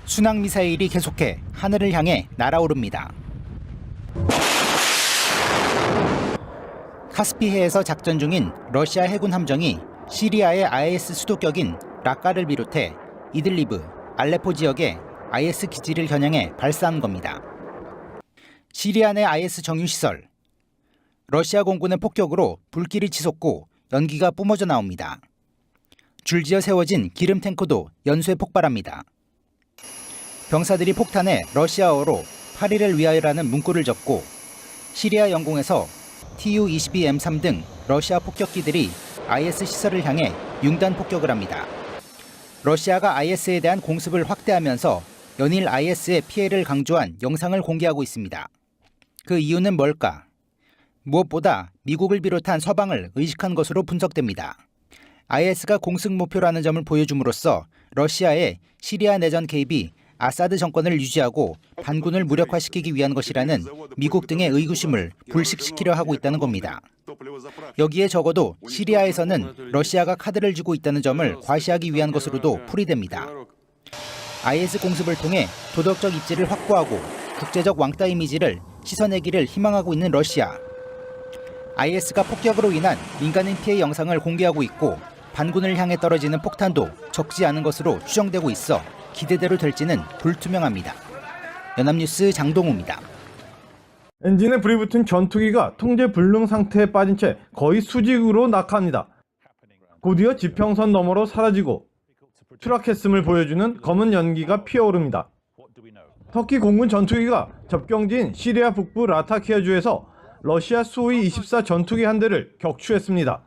순항 미사일이 계속해 하늘을 향해 날아오릅니다. 카스피해에서 작전 중인 러시아 해군 함정이 시리아의 IS 수도격인 라카를 비롯해 이들리브, 알레포 지역에 IS 기지를 겨냥해 발사한 겁니다. 시리아 내 IS 정유시설. 러시아 공군의 폭격으로 불길이 치솟고 연기가 뿜어져 나옵니다. 줄지어 세워진 기름 탱커도 연쇄 폭발합니다. 병사들이 폭탄에 러시아어로 파리를 위하여라는 문구를 적고 시리아 영공에서 Tu-22M3 등 러시아 폭격기들이 IS 시설을 향해 융단 폭격을 합니다. 러시아가 IS에 대한 공습을 확대하면서 연일 IS의 피해를 강조한 영상을 공개하고 있습니다. 그 이유는 뭘까? 무엇보다 미국을 비롯한 서방을 의식한 것으로 분석됩니다. IS가 공습 목표라는 점을 보여줌으로써 러시아의 시리아 내전 개입이 아사드 정권을 유지하고 반군을 무력화시키기 위한 것이라는 미국 등의 의구심을 불식시키려 하고 있다는 겁니다. 여기에 적어도 시리아에서는 러시아가 카드를 쥐고 있다는 점을 과시하기 위한 것으로도 풀이됩니다. IS 공습을 통해 도덕적 입지를 확보하고 국제적 왕따 이미지를 씻어내기를 희망하고 있는 러시아. IS가 폭격으로 인한 민간인 피해 영상을 공개하고 있고 반군을 향해 떨어지는 폭탄도 적지 않은 것으로 추정되고 있어 기대대로 될지는 불투명합니다. 연합뉴스 장동우입니다. 엔진에 불이 붙은 전투기가 통제 불능 상태에 빠진 채 거의 수직으로 낙하합니다. 곧이어 지평선 너머로 사라지고 추락했음을 보여주는 검은 연기가 피어오릅니다. 터키 공군 전투기가 접경지인 시리아 북부 라타키아주에서 러시아 수호이-24 전투기 한 대를 격추했습니다.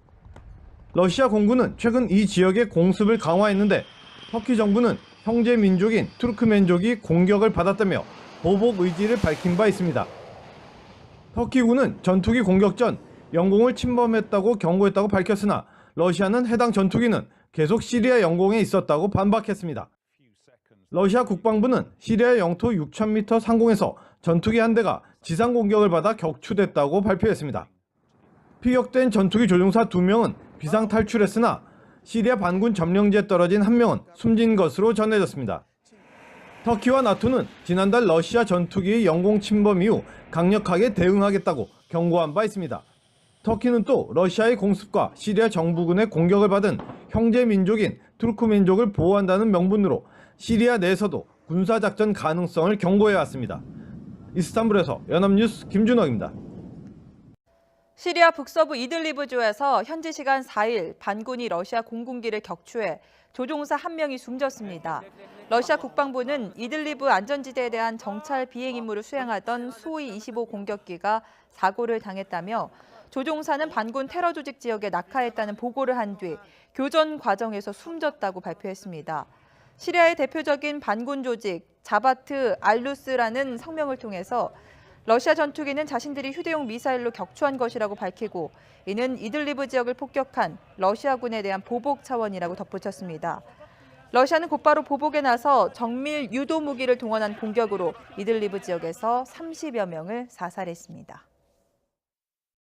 러시아 공군은 최근 이 지역의 공습을 강화했는데 터키 정부는 형제 민족인 투르크멘족이 공격을 받았다며 보복 의지를 밝힌 바 있습니다. 터키군은 전투기 공격 전 영공을 침범했다고 경고했다고 밝혔으나 러시아는 해당 전투기는 계속 시리아 영공에 있었다고 반박했습니다. 러시아 국방부는 시리아 영토 6,000m 상공에서 전투기 한 대가 지상 공격을 받아 격추됐다고 발표했습니다. 피격된 전투기 조종사 2명은 비상 탈출했으나 시리아 반군 점령지에 떨어진 1명은 숨진 것으로 전해졌습니다. 터키와 나토는 지난달 러시아 전투기의 영공 침범 이후 강력하게 대응하겠다고 경고한 바 있습니다. 터키는 또 러시아의 공습과 시리아 정부군의 공격을 받은 형제 민족인 투르크민족을 보호한다는 명분으로 시리아 내에서도 군사작전 가능성을 경고해왔습니다. 이스탄불에서 연합뉴스 김준혁입니다. 시리아 북서부 이들리브주에서 현지 시간 4일 반군이 러시아 공군기를 격추해 조종사 1명이 숨졌습니다. 러시아 국방부는 이들리브 안전지대에 대한 정찰 비행 임무를 수행하던 수호이-25 공격기가 사고를 당했다며 조종사는 반군 테러 조직 지역에 낙하했다는 보고를 한 뒤 교전 과정에서 숨졌다고 발표했습니다. 시리아의 대표적인 반군 조직 자바트 알루스라는 성명을 통해서 러시아 전투기는 자신들이 휴대용 미사일로 격추한 것이라고 밝히고 이는 이들리브 지역을 폭격한 러시아군에 대한 보복 차원이라고 덧붙였습니다. 러시아는 곧바로 보복에 나서 정밀 유도 무기를 동원한 공격으로 이들리브 지역에서 30여 명을 사살했습니다.